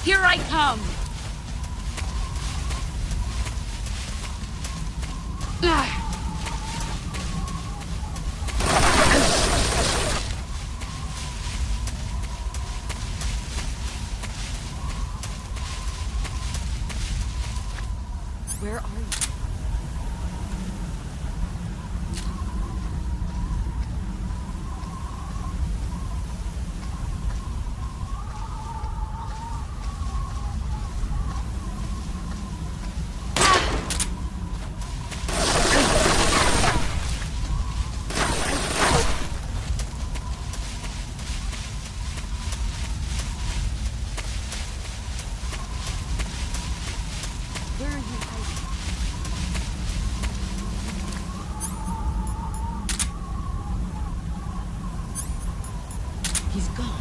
Here I come! Where are you? Where are you hiding? He's gone.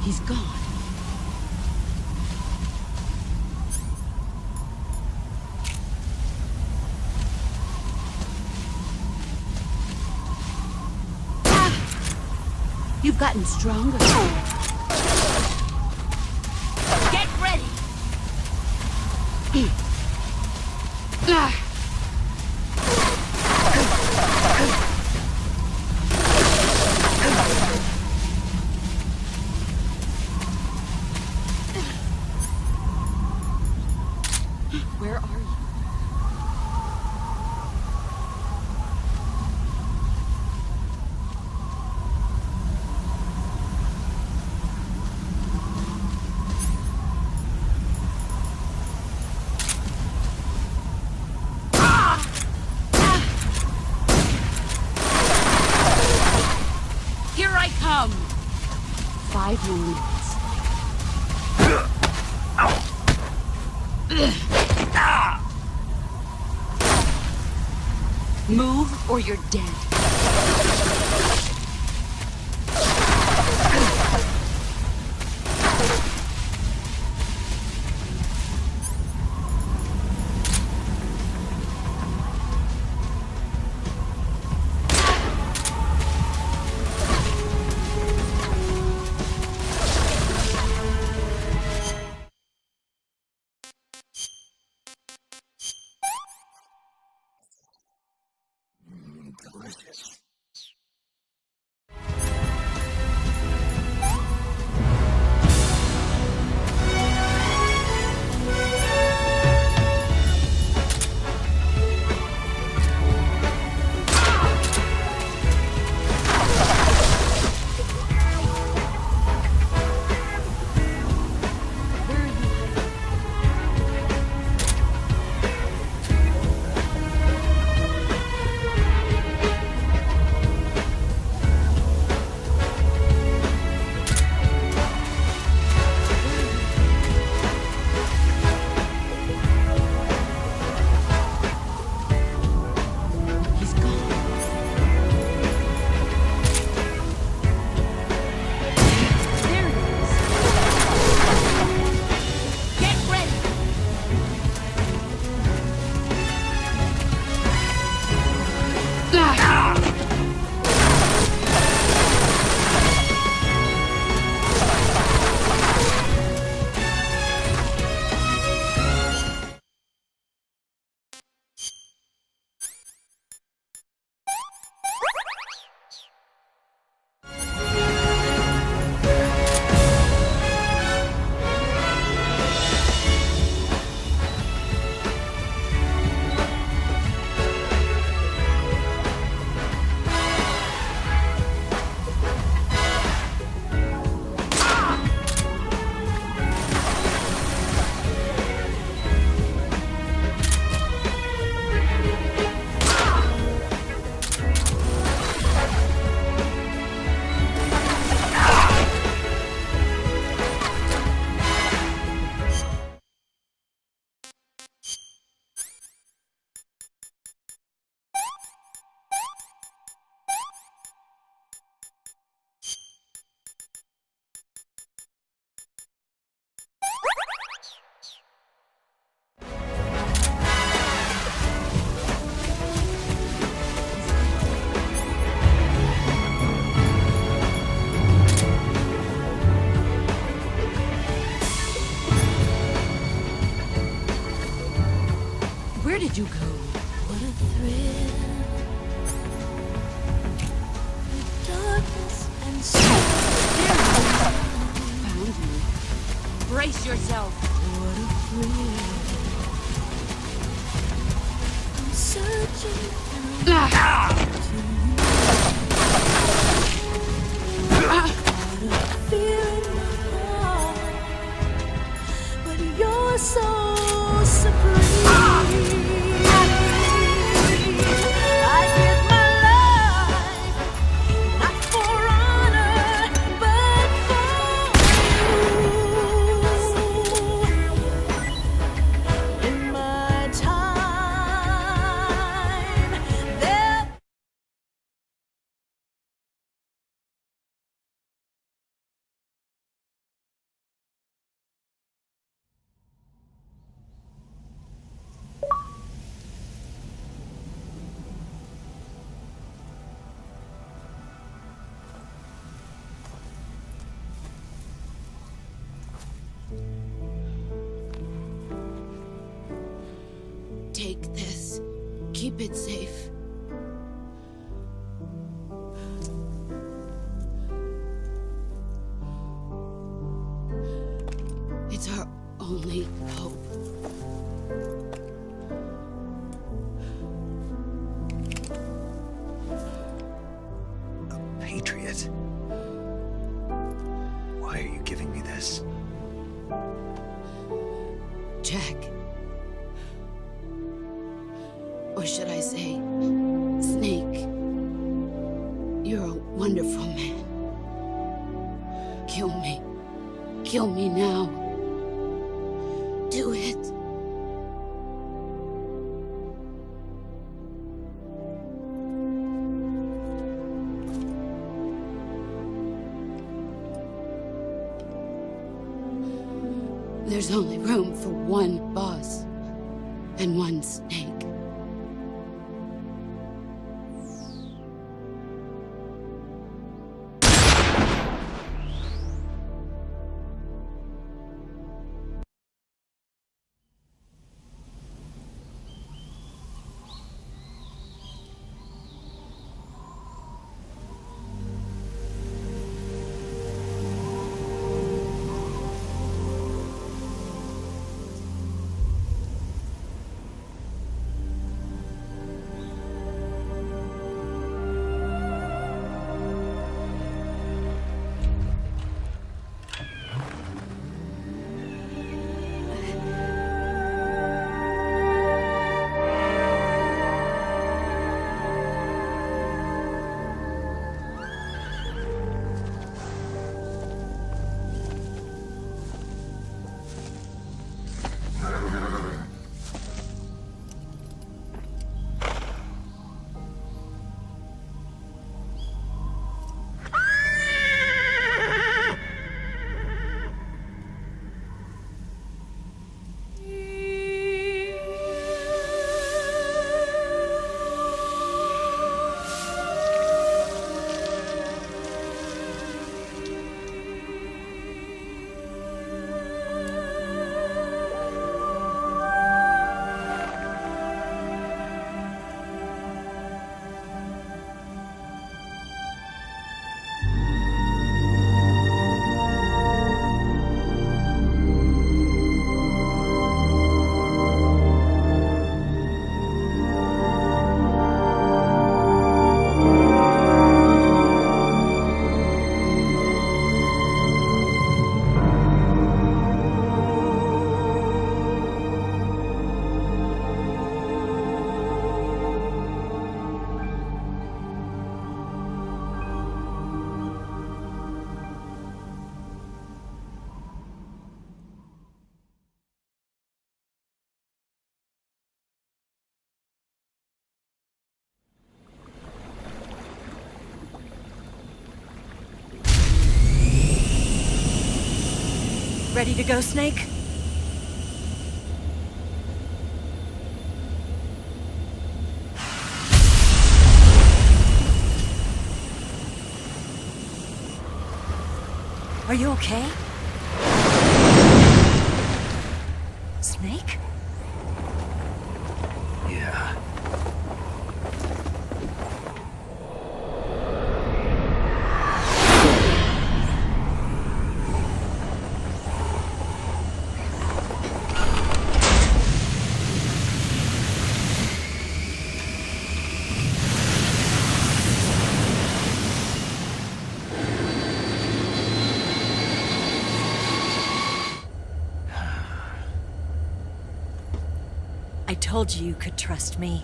He's gone. You've gotten stronger. Get ready! Where are you? Here I come! 5 more minutes. Move or you're dead. did you go? What a thrill. The darkness and Found you. Brace yourself. what a thrill. I'm searching for what a fear in my heart. But you're so supreme. I give my life, not for honor, but for you. In my time, there. Take this. Keep it safe. It's our only hope. A patriot? Why are you giving me this? Jack. Or should I say, Snake? You're a wonderful man. Kill me. Kill me now. Do it. There's only room for one boss and one snake. Ready to go, Snake? Are you okay? Snake? I told you you could trust me.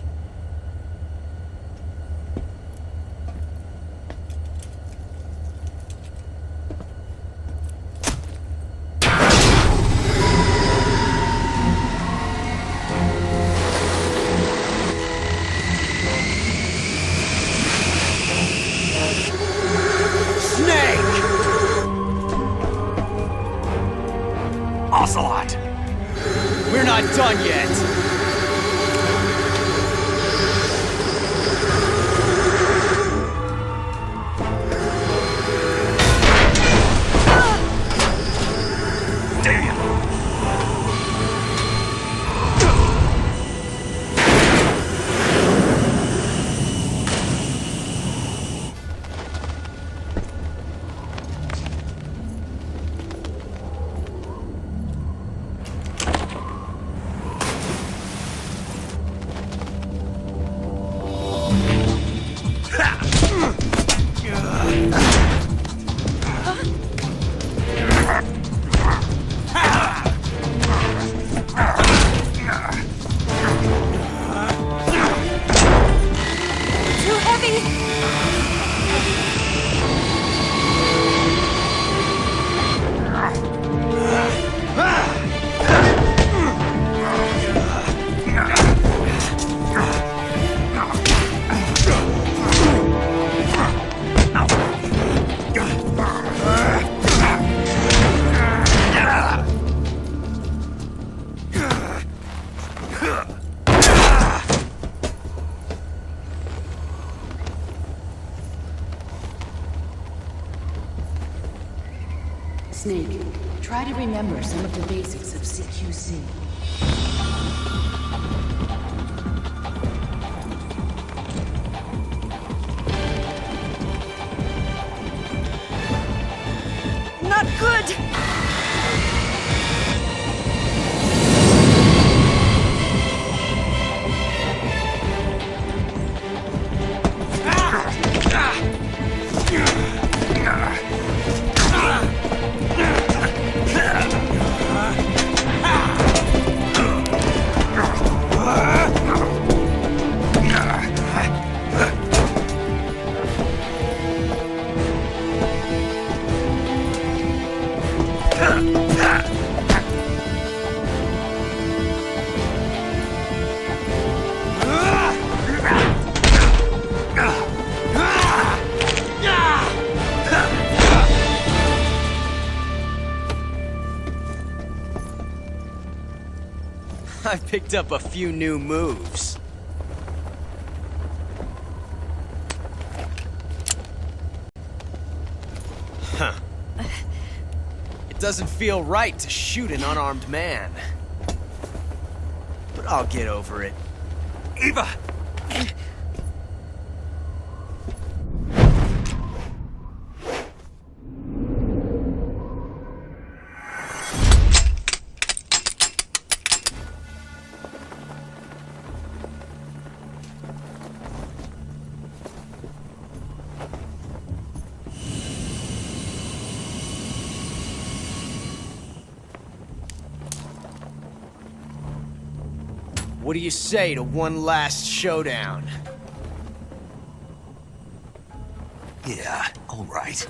Ocelot! We're not done yet! Snake, try to remember some of the basics of CQC. Not good! I picked up a few new moves. Huh. It doesn't feel right to shoot an unarmed man. But I'll get over it. Eva! What do you say to one last showdown? Yeah, all right.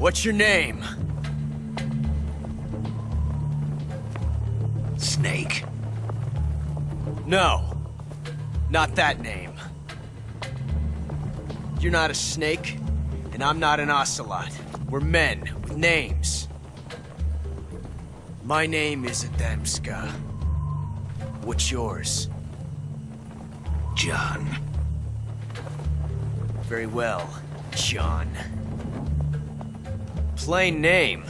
What's your name? Snake. No, not that name. You're not a snake, and I'm not an ocelot. We're men with names. My name is Adamska. What's yours? John. Very well, John. Plain name.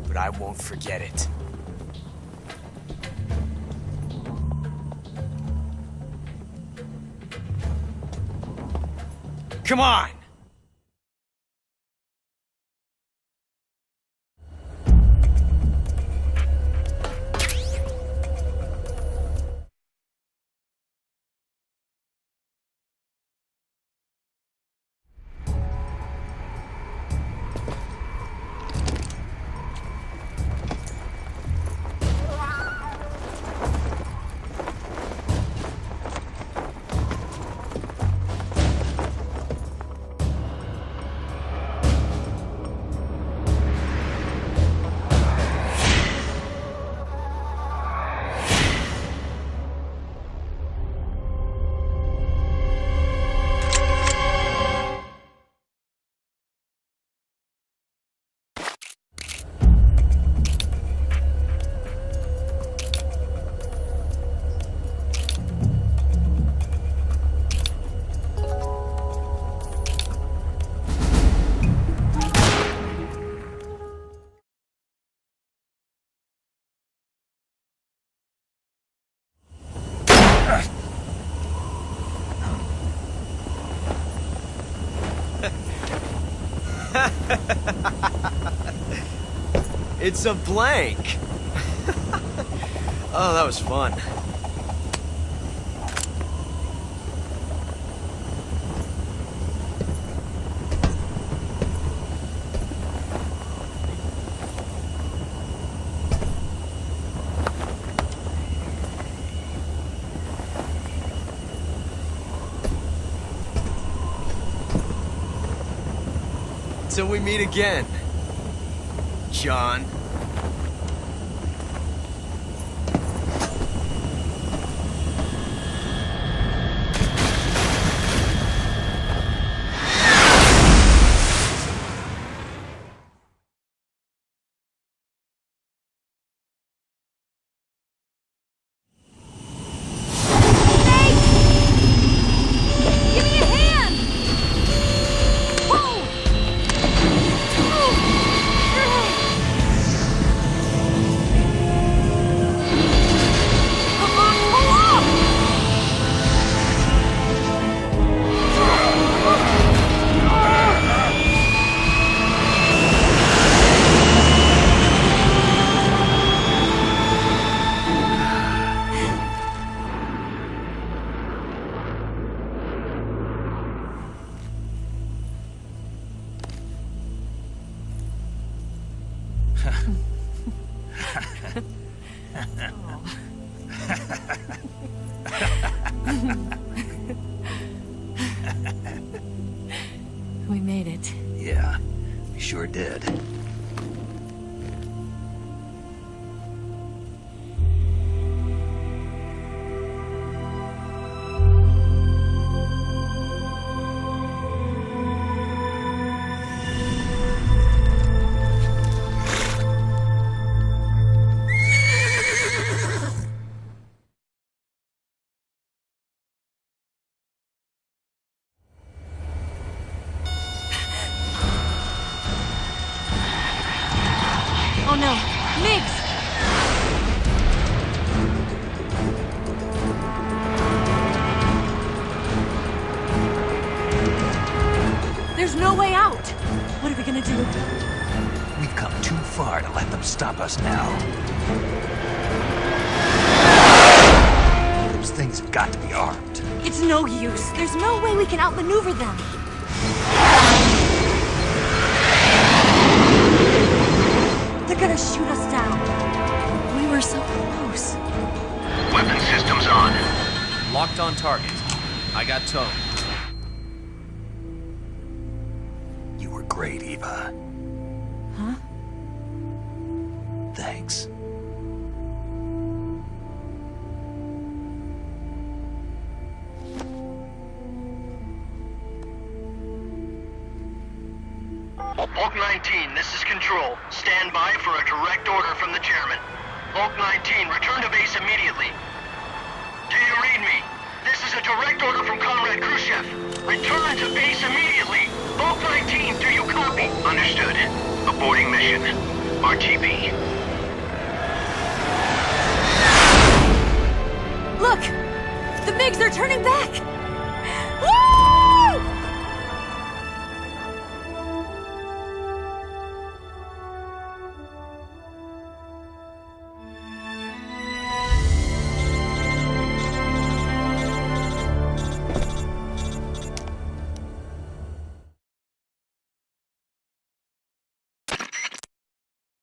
But I won't forget it. Come on! It's a blank! Oh, that was fun. Till we meet again, John. We made it. Yeah, we sure did. Oh no, Migs! There's no way out! What are we gonna do? We've come too far to let them stop us now. Those things have got to be armed. It's no use. There's no way we can outmaneuver them. They're gonna shoot us down. We were so close. Weapon systems on. Locked on target. I got towed. You were great, Eva. Huh? Thanks. Bulk 19, this is Control. Stand by for a direct order from the chairman. Bulk 19, return to base immediately. Do you read me? This is a direct order from Comrade Khrushchev. Return to base immediately. Bulk 19, do you copy? Understood. Aborting mission. RTB. Look! The MiGs are turning back! Woo!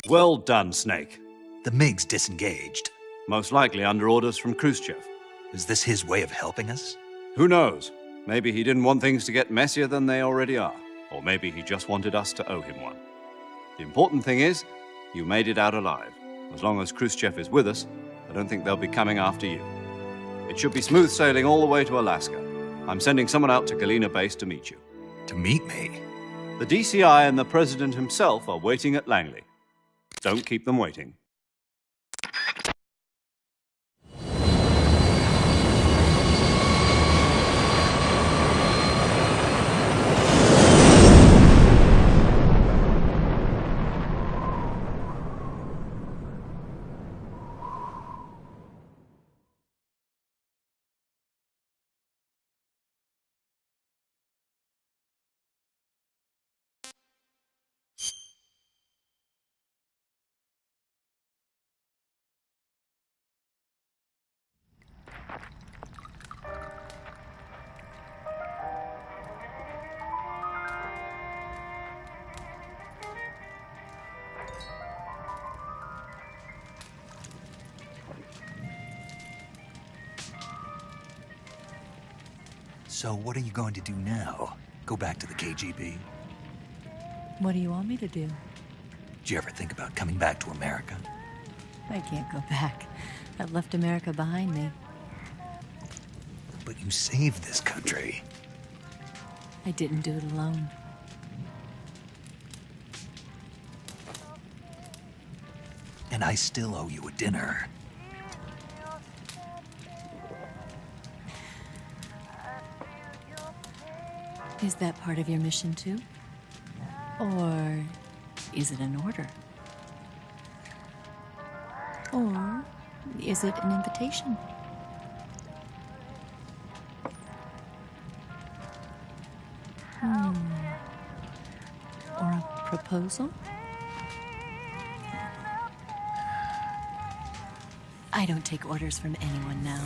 Well done, Snake. The MiGs disengaged. Most likely under orders from Khrushchev. Is this his way of helping us? Who knows? Maybe he didn't want things to get messier than they already are. Or maybe he just wanted us to owe him one. The important thing is, you made it out alive. As long as Khrushchev is with us, I don't think they'll be coming after you. It should be smooth sailing all the way to Alaska. I'm sending someone out to Galena Base to meet you. To meet me? The DCI and the President himself are waiting at Langley. Don't keep them waiting. So what are you going to do now? Go back to the KGB? What do you want me to do? Did you ever think about coming back to America? I can't go back. I've left America behind me. But you saved this country. I didn't do it alone. And I still owe you a dinner. Is that part of your mission too? Or is it an order? Or is it an invitation? Or a proposal? I don't take orders from anyone now.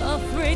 Afraid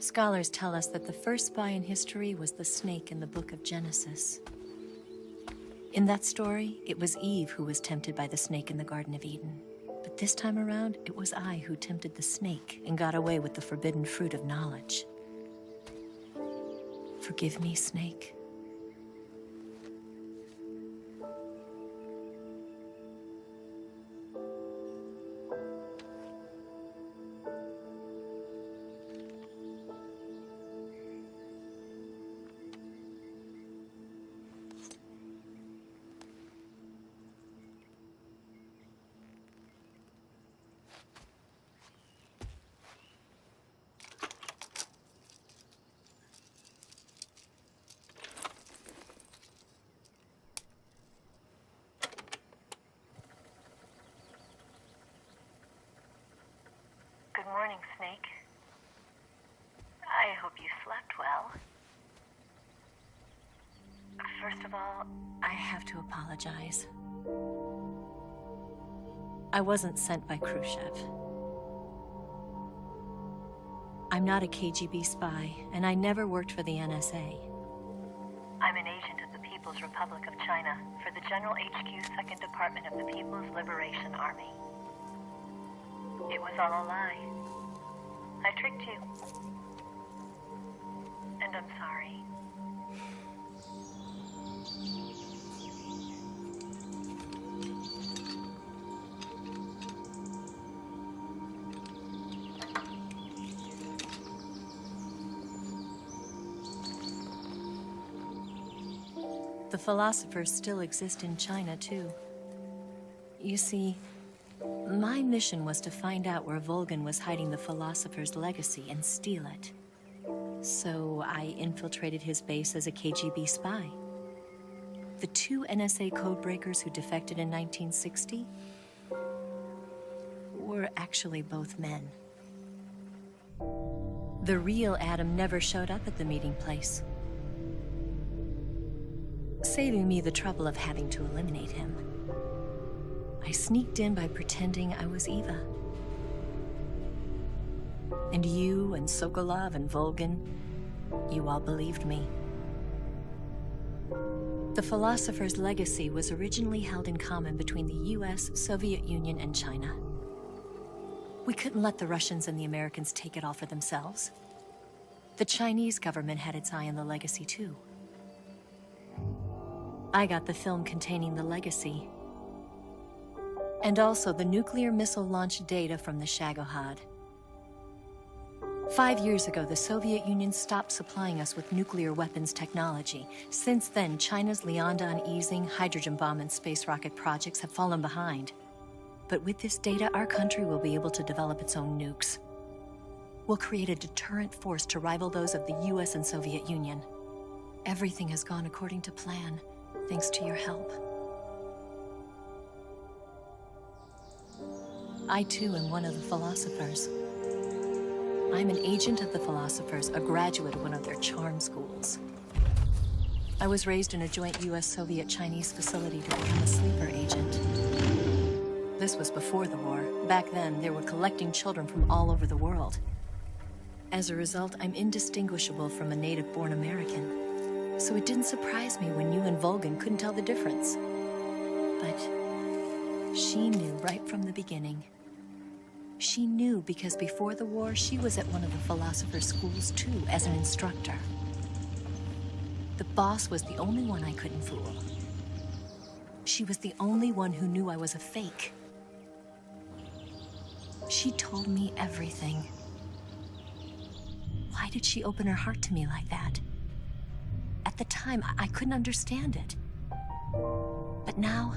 Scholars tell us that the first spy in history was the snake in the book of Genesis. In that story, it was Eve who was tempted by the snake in the Garden of Eden. But this time around, it was I who tempted the snake and got away with the forbidden fruit of knowledge. Forgive me, snake. Good morning, Snake. I hope you slept well. First of all, I have to apologize. I wasn't sent by Khrushchev. I'm not a KGB spy, and I never worked for the NSA. I'm an agent of the People's Republic of China for the General HQ 2nd Department of the People's Liberation Army. It was all a lie. I tricked you. And I'm sorry. The philosophers still exist in China, too. You see, my mission was to find out where Volgin was hiding the philosopher's legacy and steal it. So I infiltrated his base as a KGB spy. The two NSA codebreakers who defected in 1960 were actually both men. The real Adam never showed up at the meeting place, saving me the trouble of having to eliminate him. I sneaked in by pretending I was Eva. And you and Sokolov and Volgin, you all believed me. The philosopher's legacy was originally held in common between the US, Soviet Union, and China. We couldn't let the Russians and the Americans take it all for themselves. The Chinese government had its eye on the legacy too. I got the film containing the legacy, and also the nuclear missile launch data from the Shagohod. 5 years ago, the Soviet Union stopped supplying us with nuclear weapons technology. Since then, China's Liaodong easing, hydrogen bomb, and space rocket projects have fallen behind. But with this data, our country will be able to develop its own nukes. We'll create a deterrent force to rival those of the US and Soviet Union. Everything has gone according to plan, thanks to your help. I too am one of the philosophers. I'm an agent of the philosophers, a graduate of one of their charm schools. I was raised in a joint US-Soviet-Chinese facility to become a sleeper agent. This was before the war. Back then, they were collecting children from all over the world. As a result, I'm indistinguishable from a native-born American. So it didn't surprise me when you and Volgin couldn't tell the difference. But she knew right from the beginning. She knew because before the war, she was at one of the philosopher's schools too, as an instructor. The boss was the only one I couldn't fool. She was the only one who knew I was a fake. She told me everything. Why did she open her heart to me like that? At the time, I couldn't understand it. But now,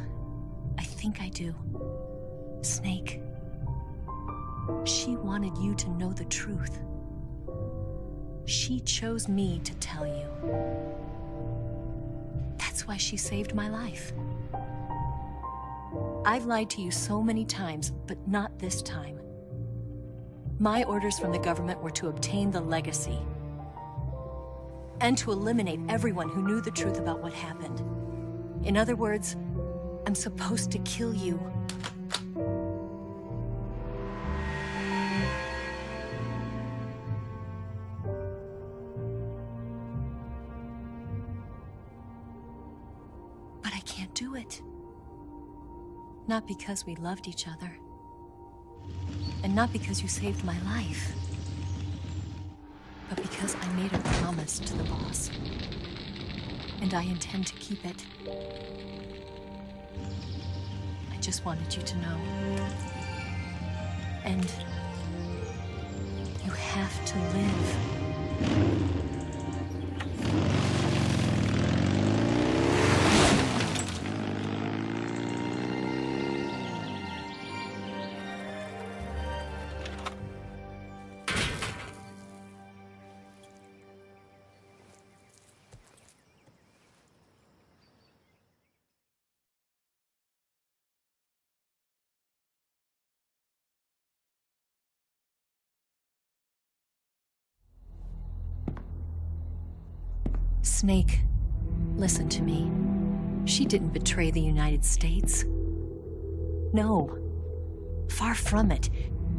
I think I do. Snake. She wanted you to know the truth. She chose me to tell you. That's why she saved my life. I've lied to you so many times, but not this time. My orders from the government were to obtain the legacy and to eliminate everyone who knew the truth about what happened. In other words, I'm supposed to kill you. do it. Not because we loved each other. And not because you saved my life. But because I made a promise to the boss. And I intend to keep it. I just wanted you to know. And you have to live. Snake, listen to me. She didn't betray the United States. No. Far from it.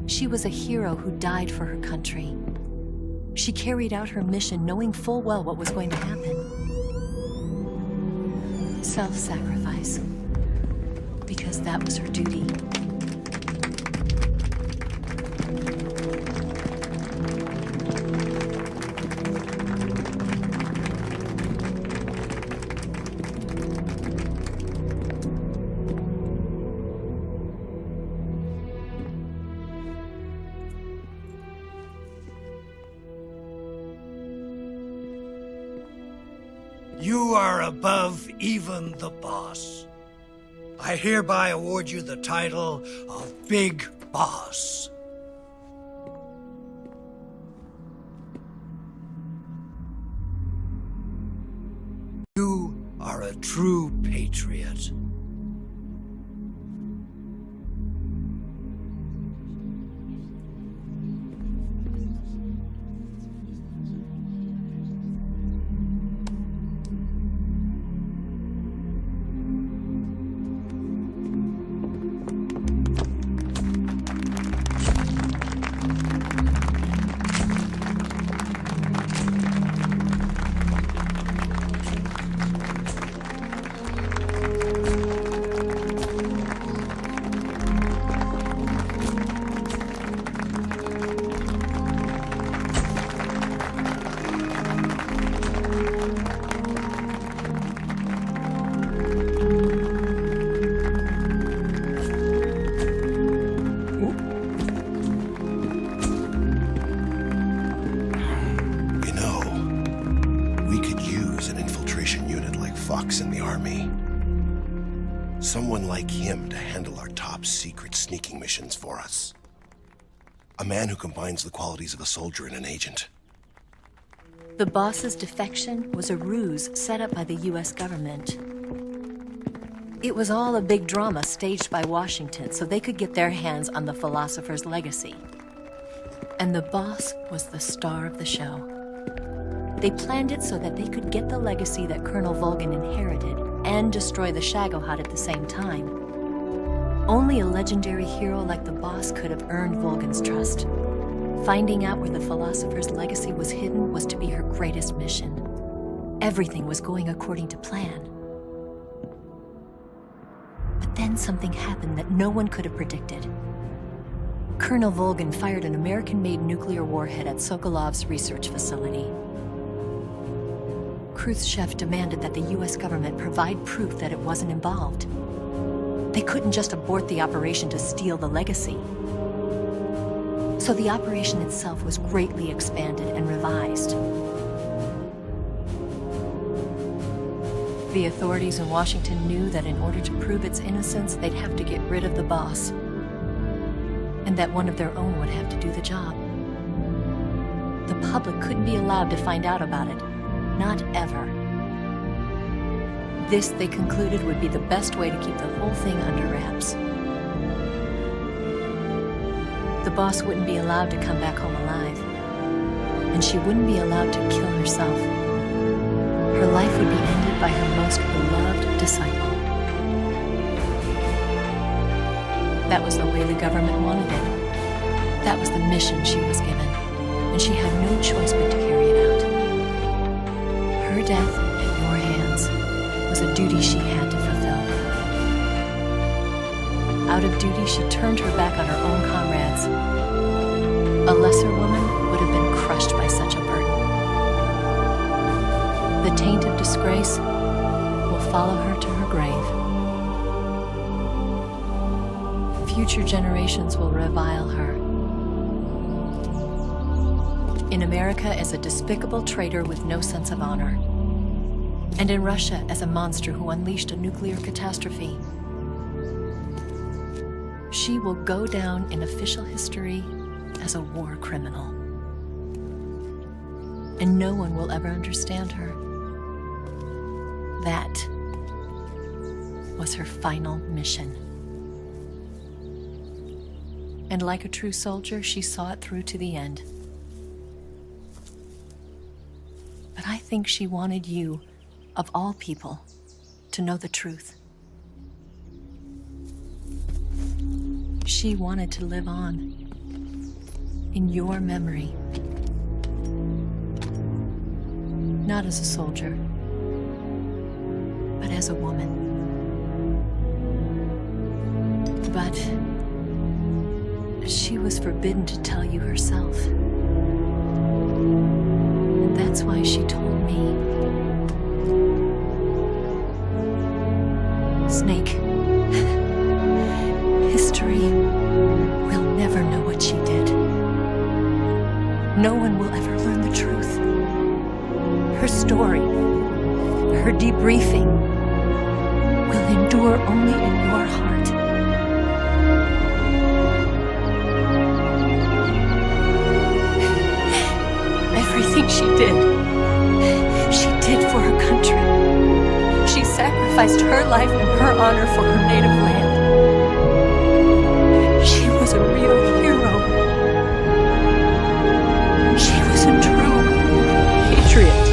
She was a hero who died for her country. She carried out her mission knowing full well what was going to happen. Self-sacrifice. Because that was her duty. You are above even the boss. I hereby award you the title of Big Boss. You are a true patriot. In the army. Someone like him to handle our top secret sneaking missions for us. A man who combines the qualities of a soldier and an agent. The boss's defection was a ruse set up by the US government. It was all a big drama staged by Washington so they could get their hands on the philosopher's legacy. And the boss was the star of the show. They planned it so that they could get the legacy that Colonel Volgin inherited and destroy the Shagohod at the same time. Only a legendary hero like the boss could have earned Volgin's trust. Finding out where the philosopher's legacy was hidden was to be her greatest mission. Everything was going according to plan. But then something happened that no one could have predicted. Colonel Volgin fired an American-made nuclear warhead at Sokolov's research facility. Khrushchev demanded that the US government provide proof that it wasn't involved. They couldn't just abort the operation to steal the legacy. So the operation itself was greatly expanded and revised. The authorities in Washington knew that in order to prove its innocence, they'd have to get rid of the boss. And that one of their own would have to do the job. The public couldn't be allowed to find out about it. Not ever. This, they concluded, would be the best way to keep the whole thing under wraps. The boss wouldn't be allowed to come back home alive. And she wouldn't be allowed to kill herself. Her life would be ended by her most beloved disciple. That was the way the government wanted it. That was the mission she was given. And she had no choice but to carry it out. Her death at your hands was a duty she had to fulfill. Out of duty, she turned her back on her own comrades. A lesser woman would have been crushed by such a burden. The taint of disgrace will follow her to her grave. Future generations will revile her. In America as a despicable traitor with no sense of honor. And in Russia as a monster who unleashed a nuclear catastrophe. She will go down in official history as a war criminal. And no one will ever understand her. That was her final mission. And like a true soldier, she saw it through to the end. But I think she wanted you, of all people, to know the truth. She wanted to live on in your memory. Not as a soldier, but as a woman. But she was forbidden to tell you herself. And that's why she told me. Snake, history will never know what she did. No one will ever learn the truth. Her story, her debriefing, will endure only in your heart. Everything she did for her country. She sacrificed her life and her honor for her native land. She was a real hero. She was a true patriot.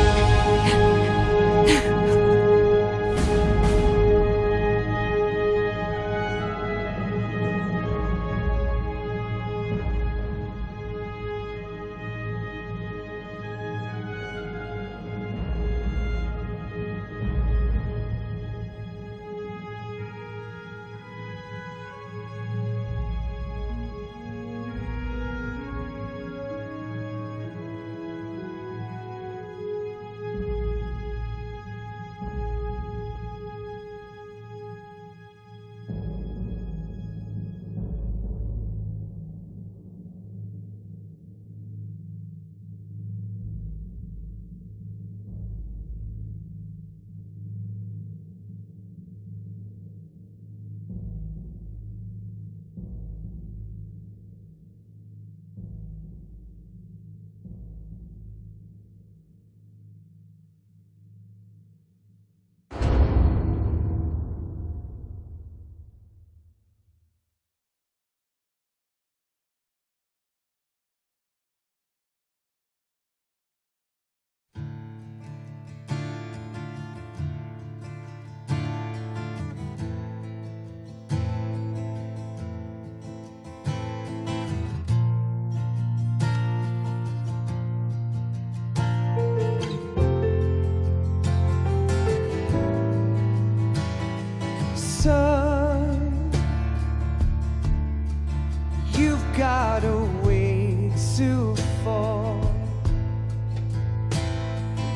got a way to fall.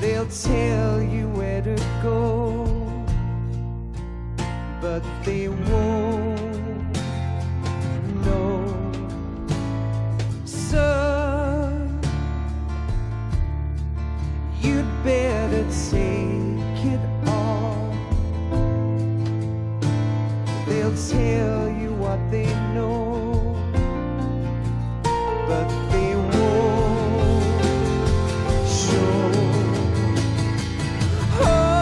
They'll tell you where to go, but they won't know. Son, you'd better take it all. They'll tell you what they know, but they won't show. Oh,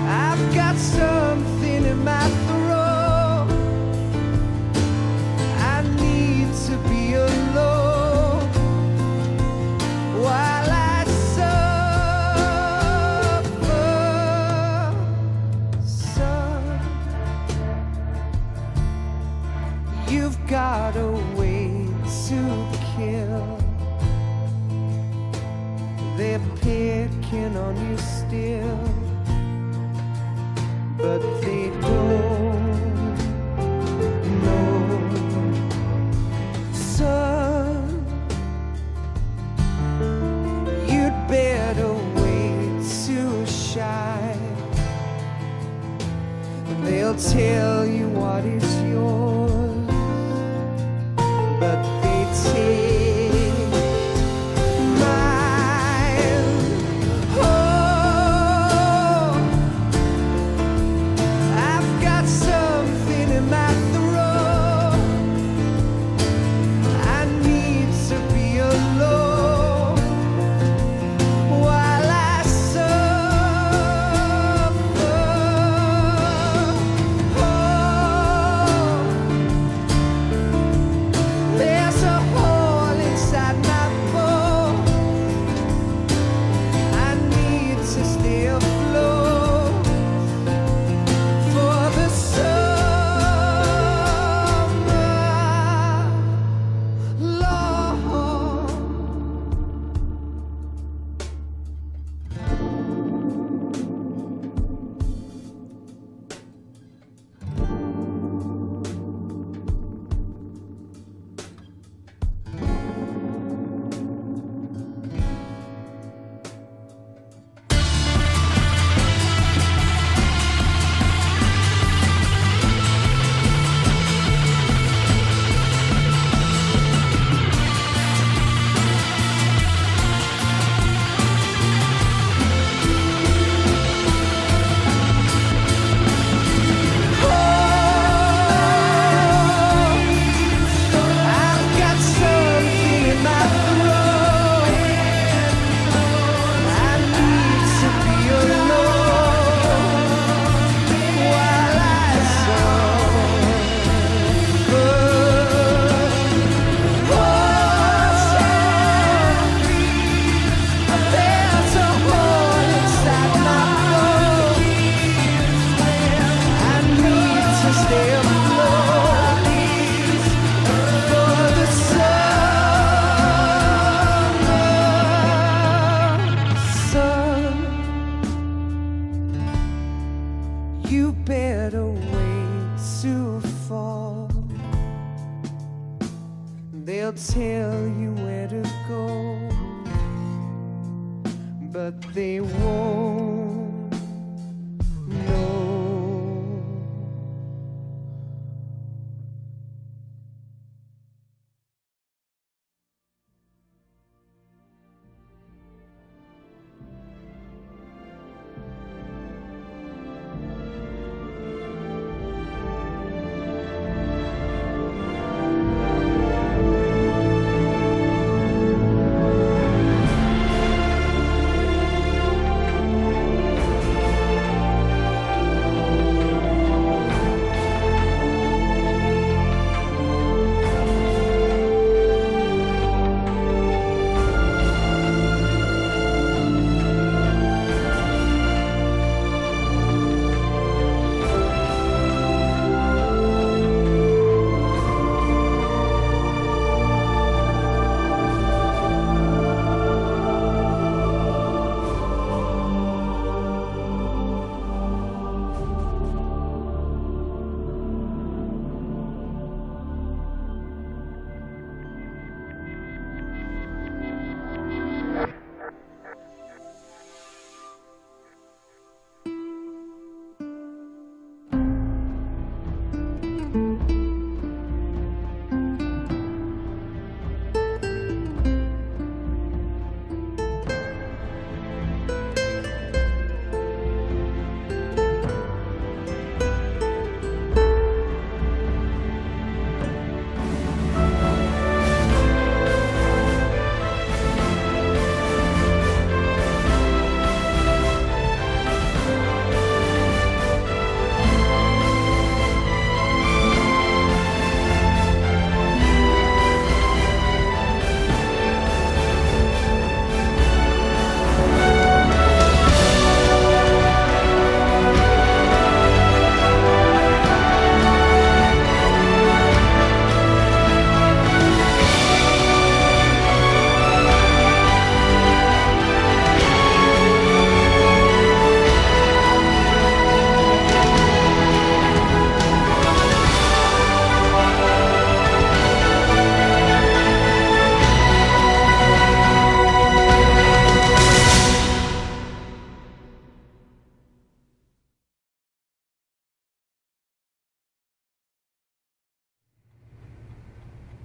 I've got something in my throat. I need to be alone while I suffer. Son, you've got a way to kill. They're picking on you still, but they don't know. Son, you'd better wait to shine. They'll tell you what is yours, but they take mine. Oh, I've got something in my throat. I need to be alone while I suffer. Oh, there's a hole inside my bones. I need to stay afloat for the summer, Lord. I've got something in my throat. I need to be alone while I suffer. There's a hole inside my bones. I need to stay afloat for the summer. Son, you better wait to fall. They'll tell you where to go, but they won't know.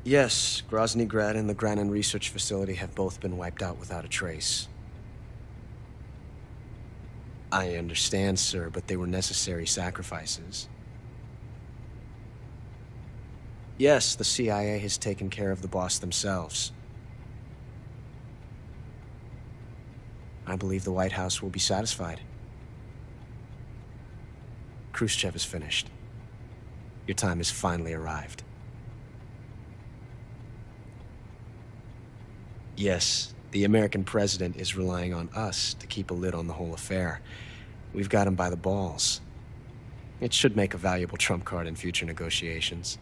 Yes, Grozny Grad and the Granin Research Facility have both been wiped out without a trace. I understand, sir, but they were necessary sacrifices. Yes, the CIA has taken care of the boss themselves. I believe the White House will be satisfied. Khrushchev is finished. Your time has finally arrived. Yes, the American president is relying on us to keep a lid on the whole affair. We've got him by the balls. It should make a valuable trump card in future negotiations.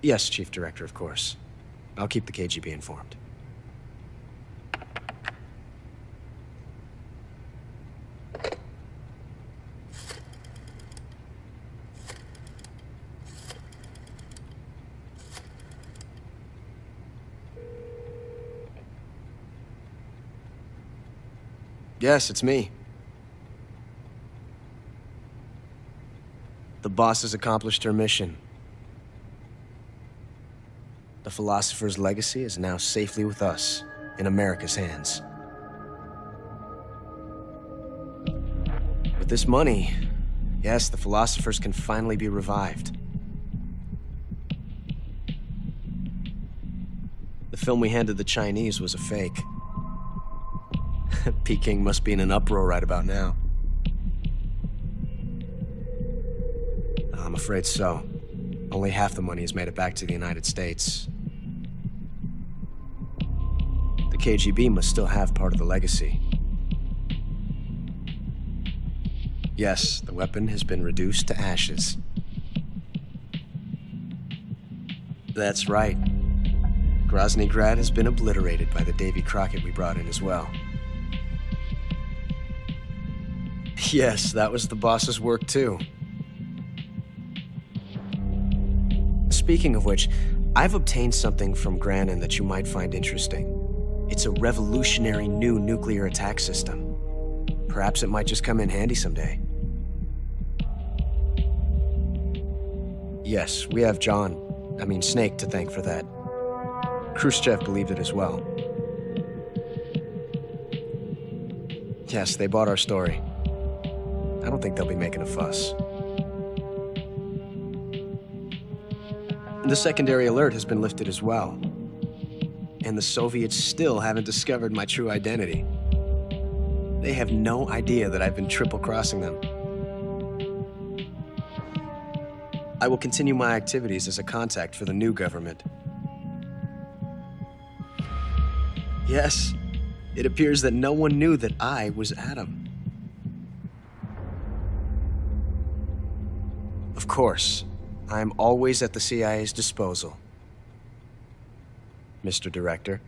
Yes, Chief Director, of course. I'll keep the KGB informed. Yes, it's me. The boss has accomplished her mission. The philosopher's legacy is now safely with us, in America's hands. With this money, yes, the philosophers can finally be revived. The film we handed the Chinese was a fake. Peking must be in an uproar right about now. I'm afraid so. Only half the money has made it back to the United States. The KGB must still have part of the legacy. Yes, the weapon has been reduced to ashes. That's right. Grozny Grad has been obliterated by the Davy Crockett we brought in as well. Yes, that was the boss's work too. Speaking of which, I've obtained something from Granin that you might find interesting. It's a revolutionary new nuclear attack system. Perhaps it might just come in handy someday. Yes, we have Snake to thank for that. Khrushchev believed it as well. Yes, they bought our story. I don't think they'll be making a fuss. The secondary alert has been lifted as well. And the Soviets still haven't discovered my true identity. They have no idea that I've been triple-crossing them. I will continue my activities as a contact for the new government. Yes, it appears that no one knew that I was Adam. Of course, I am always at the CIA's disposal, Mr. Director.